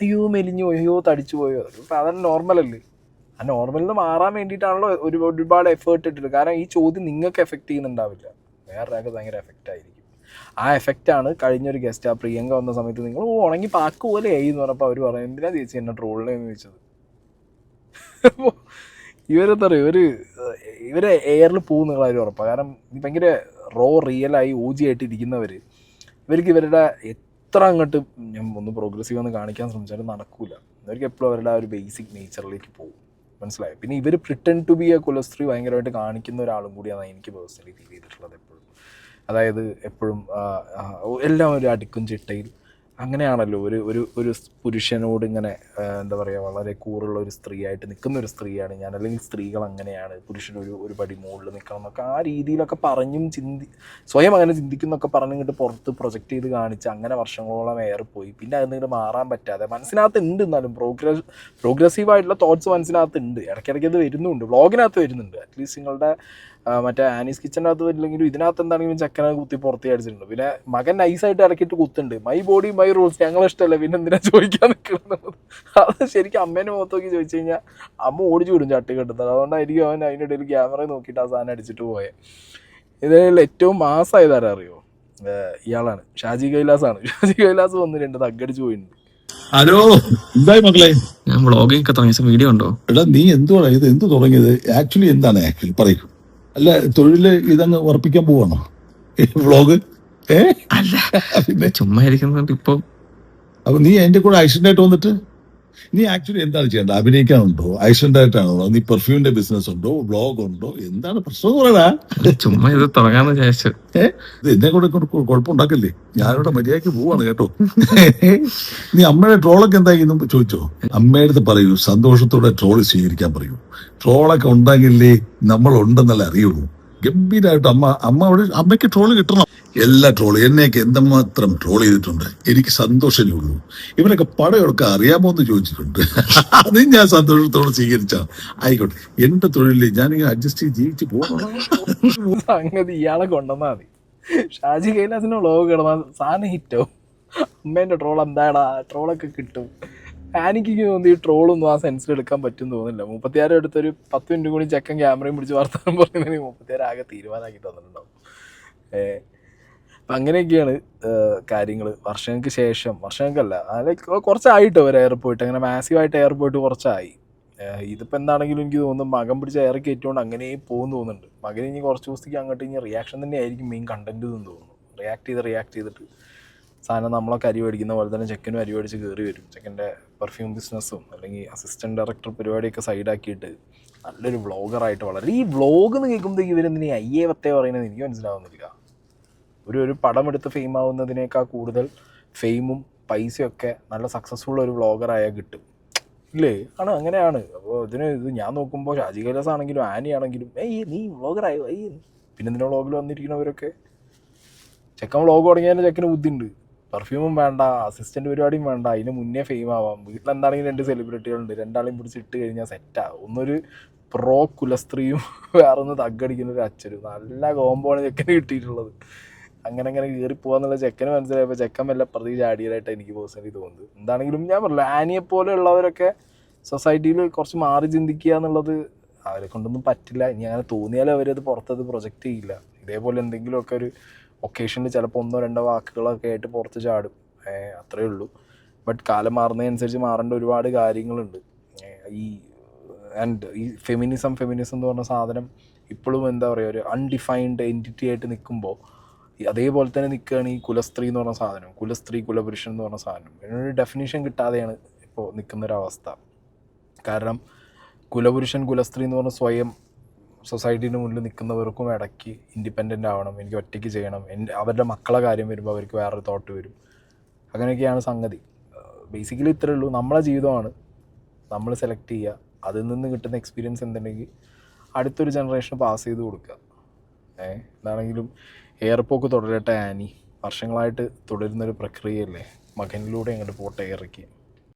അയ്യോ മെലിഞ്ഞു പോയോ, അയ്യോ തടിച്ചു പോയോ. അതൊക്കെ സാധാരണ നോർമലല്ലേ. ആ നോർമലിൽ നിന്ന് മാറാൻ വേണ്ടിയിട്ടാണല്ലോ ഒരുപാട് എഫേർട്ട് ഇട്ടിട്ട്. കാരണം ഈ ചോദ്യം നിങ്ങൾക്ക് എഫക്റ്റ് ചെയ്യുന്നുണ്ടാവില്ല, വേറൊരാൾക്ക് ഭയങ്കര എഫക്റ്റ് ആയിരിക്കും. ആ എഫക്റ്റാണ് കഴിഞ്ഞൊരു ഗസ്റ്റ് ആ പ്രിയങ്ക വന്ന സമയത്ത് നിങ്ങൾ ഉണങ്ങി പാക്ക് പോലെ ആയി എന്ന് പറഞ്ഞപ്പോൾ അവർ പറഞ്ഞു എന്തിനാ ചേച്ചി എന്നെ ട്രോളിനെന്ന് ചോദിച്ചത്. അപ്പോൾ ഇവരെന്താ പറയുക, ഇവരെ എയറിൽ പോകുന്നുള്ള കാര്യം ഉറപ്പാണ്. കാരണം ഭയങ്കര റിയലായി ആയിട്ട് ഇരിക്കുന്നവർ, ഇവർക്ക് ഇവരുടെ എത്ര അങ്ങോട്ട് ഞാൻ ഒന്ന് പ്രോഗ്രസീവ് ഒന്ന് കാണിക്കാൻ ശ്രമിച്ചാലും നടക്കൂല. ഇവർക്ക് എപ്പോഴും അവരുടെ ആ ഒരു ബേസിക് നേച്ചറിലേക്ക് പോകും. മനസ്സിലായി. പിന്നെ ഇവർ പ്രിറ്റൻഡ് ടു ബി എ കുലസ്ത്രീ ഭയങ്കരമായിട്ട് കാണിക്കുന്ന ഒരാളും കൂടിയാണ് എനിക്ക് പേഴ്സണലി ഫീൽ ചെയ്തിട്ടുള്ളത് എപ്പോഴും. അതായത് എപ്പോഴും എല്ലാം ഒരു അടുക്കും ചിട്ടയിൽ അങ്ങനെയാണല്ലോ ഒരു പുരുഷനോട് ഇങ്ങനെ എന്താ പറയുക വളരെ കൂറുള്ള ഒരു സ്ത്രീയായിട്ട് നിൽക്കുന്ന ഒരു സ്ത്രീയാണ് ഞാൻ, അല്ലെങ്കിൽ സ്ത്രീകൾ അങ്ങനെയാണ്, പുരുഷനൊരു പടി മുകളിൽ നിൽക്കണം എന്നൊക്കെ ആ രീതിയിലൊക്കെ പറഞ്ഞും സ്വയം അങ്ങനെ ചിന്തിക്കുന്നൊക്കെ പറഞ്ഞിട്ട് പുറത്ത് പ്രൊജക്റ്റ് ചെയ്ത് കാണിച്ച് അങ്ങനെ വർഷങ്ങളോളം ഏറിപ്പോയി. പിന്നെ അതിൽ മാറാൻ പറ്റാതെ മനസ്സിനകത്ത് ഉണ്ട്, എന്നാലും പ്രോഗ്രസീവായിട്ടുള്ള തോട്ട്സ് മനസ്സിനകത്ത് ഉണ്ട്, ഇടയ്ക്കിടയ്ക്ക് അത് വരുന്നുണ്ട്, വ്ളോഗിനകത്ത് വരുന്നുണ്ട്. അറ്റ്ലീസ്റ്റ് നിങ്ങളുടെ മറ്റേ ആനീസ് കിച്ചൻ്റെ അകത്ത് വരില്ലെങ്കിലും ഇതിനകത്ത് എന്താണെങ്കിലും ചക്കനെ കുത്തി പുറത്ത് അടിച്ചിട്ടുണ്ട്. പിന്നെ മകൻ നൈസായിട്ട് ഇറക്കിയിട്ട് കുത്തുണ്ട്, മൈ ബോഡി മൈ റൂൾസ്, ഞങ്ങളിഷ്ടമല്ല, പിന്നെ എന്തിനാ ചോദിക്കാൻ നിൽക്കുന്നത്. അത് ശരിക്കും അമ്മേനെ മുഖത്ത് നോക്കി ചോദിച്ചു കഴിഞ്ഞാൽ അമ്മ ഓടിച്ചു വിടും ചട്ടി കെട്ടുന്നത്. അതുകൊണ്ടായിരിക്കും അവൻ അതിൻ്റെ ഇടയിൽ ക്യാമറ നോക്കിയിട്ട് ആ സാധനം അടിച്ചിട്ട് പോയത്. ഇതിൽ ഏറ്റവും മാസമായതാരാ അറിയോ? ഇയാളാണ്, ഷാജി കൈലാസാണ്. ഷാജി കൈലാസ് വന്ന് രണ്ട് തగ్గടിച്ച് പോയിട്ടുണ്ട്. ഹലോ, എന്തായി മക്കളെ? ഞാൻ വ്ളോഗിംഗ് ഒക്കെ തുടങ്ങിയ വീഡിയോ ഉണ്ടോ? എടാ നീ എന്തുവാണ് ഇത്, എന്ത് തുടങ്ങിയത്? ആക്ച്വലി എന്താണ് ആക്ച്വലി പറയൂ. അല്ല, തൊഴില് ഇതങ്ങ് ഉറപ്പിക്കാൻ പോവാണോ വ്ളോഗ്? പിന്നെ ചുമ്മാ ഇരിക്കുന്നുണ്ട് ഇപ്പൊ. അപ്പൊ നീ എന്റെ കൂടെ ആക്സിഡന്റ് വന്നിട്ട് നീ ആക്ച്വലി എന്താണ് ചെയ്യേണ്ടത്? അഭിനയിക്കാനുണ്ടോ, ആക്സിഡന്റ് ആയിട്ടാണോ, നീ പെർഫ്യൂമിന്റെ ബിസിനസ് ഉണ്ടോ, വ്ളോഗ് ഉണ്ടോ, എന്താണ് പ്രശ്നം എന്ന് പറയടാ. ചുമ്മാ ഇത് തുടങ്ങാന്ന് വിചാരിച്ചു. ഇത് എന്നെ കൂടെ കുഴപ്പമുണ്ടാക്കല്ലേ, ഞാനിവിടെ മര്യാദയ്ക്ക് പോവാണ് കേട്ടോ. നീ അമ്മയുടെ ട്രോളൊക്കെ എന്തായിരുന്നു ചോദിച്ചോ? അമ്മയുടെ അടുത്ത് പറയൂ, സന്തോഷത്തോടെ ട്രോള് സ്വീകരിക്കാൻ പറയൂ. ട്രോളൊക്കെ ഉണ്ടെങ്കിലേ നമ്മൾ ഉണ്ടെന്നല്ല അറിയുള്ളൂ. ഗംഭീരമായിട്ട് അമ്മയ്ക്ക് ട്രോള് കിട്ടണം. എല്ലാ ട്രോളും എന്നെയൊക്കെ എന്തുമാത്രം ട്രോൾ ചെയ്തിട്ടുണ്ട്. എനിക്ക് സന്തോഷമേ ഉള്ളൂ. ഇവരൊക്കെ പടയൊക്കെ അറിയാമോ എന്ന് ചോദിച്ചിട്ടുണ്ട്. അത് ഞാൻ സന്തോഷത്തോടെ സ്വീകരിച്ചാ ആയിക്കോട്ടെ. എന്റെ തൊഴിലിൽ ഞാനിങ്ങനെ അഡ്ജസ്റ്റ് ചെയ്ത് ജീവിച്ച് പോകണം. സംഗതി ഇയാളെ കൊണ്ടുവന്നാൽ മതി. ഷാജി കൈലാസിന് വ്ളോഗ് കിടന്ന സാധനം ഹിറ്റോ. അമ്മേന്റെ ട്രോൾ എന്താടാ, ട്രോളൊക്കെ കിട്ടും. എനിക്ക് തോന്നി ഈ ട്രോളൊന്നും ആ സെൻസിൽ എടുക്കാൻ പറ്റും തോന്നില്ല. 36 എടുത്തൊരു 10 മിനിറ്റ് കൂടി ചെക്കൻ ക്യാമറയും പിടിച്ച് വർത്താനം പറയുന്നതിന് 36 ആകെ തീരുമാനമാക്കി തന്നിട്ടുണ്ടാവും. അപ്പം അങ്ങനെയൊക്കെയാണ് കാര്യങ്ങൾ. വർഷങ്ങൾക്ക് ശേഷം, വർഷങ്ങൾക്കല്ല, അതായത് കുറച്ചായിട്ടോ ഒരു എയർപോർട്ട് അങ്ങനെ മാസീവായിട്ട് എയർപോർട്ട് കുറച്ചായി. ഇതിപ്പോൾ എന്താണെങ്കിലും എനിക്ക് തോന്നുന്നു മകൻ പിടിച്ച് എയർ കയറ്റുകൊണ്ട് അങ്ങനെ പോകുന്നു തോന്നുന്നുണ്ട്. മകൻ ഇനി കുറച്ച് ദിവസത്തേക്ക് അങ്ങോട്ട് ഇനി റിയാക്ഷൻ തന്നെ ആയിരിക്കും മെയിൻ കണ്ടന്റ് എന്ന് തോന്നുന്നു. റിയാക്ട് ചെയ്തിട്ട് സാധനം നമ്മളൊക്കെ അരി മേടിക്കുന്ന പോലെ തന്നെ ചെക്കനും അരി മേടിച്ച് കയറി വരും. ചെക്കൻ്റെ പെർഫ്യൂം ബിസിനസ്സും അല്ലെങ്കിൽ അസിസ്റ്റൻറ്റ് ഡയറക്ടർ പരിപാടിയൊക്കെ സൈഡാക്കിയിട്ട് നല്ലൊരു വ്ളോഗറായിട്ട് വളരെ. ഈ വ്ളോഗ് എന്ന് കേൾക്കുമ്പോഴത്തേക്ക് ഇവരെന്തിനാ അയ്യേ വത്തേ പറയുന്നത് എനിക്ക് മനസ്സിലാവുന്നില്ല. ഒരു പടം എടുത്ത് ഫെയിം ആവുന്നതിനേക്കാൾ കൂടുതൽ ഫെയിമും പൈസയൊക്കെ നല്ല സക്സസ്ഫുൾ ഒരു വ്ളോഗറായാൽ കിട്ടും ഇല്ലേ? അങ്ങനെയാണ്. അപ്പോൾ ഇത് ഞാൻ നോക്കുമ്പോൾ ഷാജി കൈലാസ് ആണെങ്കിലും ആനി ആണെങ്കിലും നീ വ്ളോഗറായോ, പിന്നെന്തിനാ വ്ളോഗിൽ വന്നിരിക്കുന്നവരൊക്കെ ചെക്കൻ വ്ളോഗ് തുടങ്ങിയതിന് ചെക്കന് ബുദ്ധിയുണ്ട്. പെർഫ്യൂമും വേണ്ട, അസിസ്റ്റന്റ് പരിപാടിയും വേണ്ട, അതിന് മുന്നേ ഫെയിം ആവാം. വീട്ടിലെന്താണെങ്കിലും 2 സെലിബ്രിറ്റികളുണ്ട്, രണ്ടാളെയും പിടിച്ച് ഇട്ട് കഴിഞ്ഞാൽ സെറ്റാകും. ഒന്നൊരു പ്രോ കുലസ്ത്രീയും വേറൊന്ന് തగ్గടിക്കുന്ന ഒരു അച്ഛനും. നല്ല കോമ്പോണ് ചെക്കന് കിട്ടിയിട്ടുള്ളത്. അങ്ങനെ കയറി പോകാന്നുള്ള ചെക്കന് മനസ്സിലായപ്പോൾ ചെക്കൻ വല്ല പ്രതി ചാടിയതായിട്ട് എനിക്ക് പേഴ്സണലി തോന്നുന്നത്. എന്താണെങ്കിലും ഞാൻ പറഞ്ഞില്ല, ആനിയെ പോലെ ഉള്ളവരൊക്കെ സൊസൈറ്റിയിൽ കുറച്ച് മാറി ചിന്തിക്കുക എന്നുള്ളത് അവരെ കൊണ്ടൊന്നും പറ്റില്ല. ഇനി അങ്ങനെ തോന്നിയാലും അവരത് പുറത്തത് പ്രൊജക്റ്റ് ചെയ്യില്ല. ഇതേപോലെ എന്തെങ്കിലുമൊക്കെ ഒരു ഒക്കേഷനിൽ ചിലപ്പോൾ 1-2 വാക്കുകളൊക്കെ ആയിട്ട് പുറത്ത് ചാടും, അത്രയേ ഉള്ളൂ. ബട്ട് കാലം മാറുന്നതനുസരിച്ച് മാറേണ്ട ഒരുപാട് കാര്യങ്ങളുണ്ട്. ഈ ഫെമിനിസം എന്ന് പറഞ്ഞ സാധനം ഇപ്പോഴും എന്താ പറയുക, ഒരു അൺഡിഫൈൻഡ് എൻറ്റിറ്റി ആയിട്ട് നിൽക്കുമ്പോൾ അതേപോലെ തന്നെ നിൽക്കുകയാണ് ഈ കുലസ്ത്രീ എന്ന് പറഞ്ഞ സാധനം. കുലസ്ത്രീ, കുലപുരുഷൻ എന്ന് പറഞ്ഞ സാധനം ഇതിനൊരു ഡെഫിനിഷൻ കിട്ടാതെയാണ് ഇപ്പോൾ നിൽക്കുന്നൊരവസ്ഥ. കാരണം കുലപുരുഷൻ, കുലസ്ത്രീ എന്ന് പറഞ്ഞ സ്വയം സൊസൈറ്റീൻ്റെ മുന്നിൽ നിൽക്കുന്നവർക്കും ഇടയ്ക്ക് ഇൻഡിപെൻഡൻ്റ് ആവണം, എനിക്ക് ഒറ്റയ്ക്ക് ചെയ്യണം, അവരുടെ മക്കളെ കാര്യം വരുമ്പോൾ അവർക്ക് വേറൊരു തോട്ട് വരും. അങ്ങനെയൊക്കെയാണ് സംഗതി. ബേസിക്കലി ഇത്രയേ ഉള്ളൂ. നമ്മളെ ജീവിതമാണ് നമ്മൾ സെലക്ട് ചെയ്യുക. അതിൽ നിന്ന് കിട്ടുന്ന എക്സ്പീരിയൻസ് എന്തുണ്ടെങ്കിൽ അടുത്തൊരു ജനറേഷന് പാസ് ചെയ്ത് കൊടുക്കുക. എന്താണെങ്കിലും ഏറെപ്പോക്ക് തുടരട്ടെ ആനി. വർഷങ്ങളായിട്ട് തുടരുന്നൊരു പ്രക്രിയയല്ലേ, മകനിലൂടെ അങ്ങോട്ട് പോട്ടെ ഇറക്കി.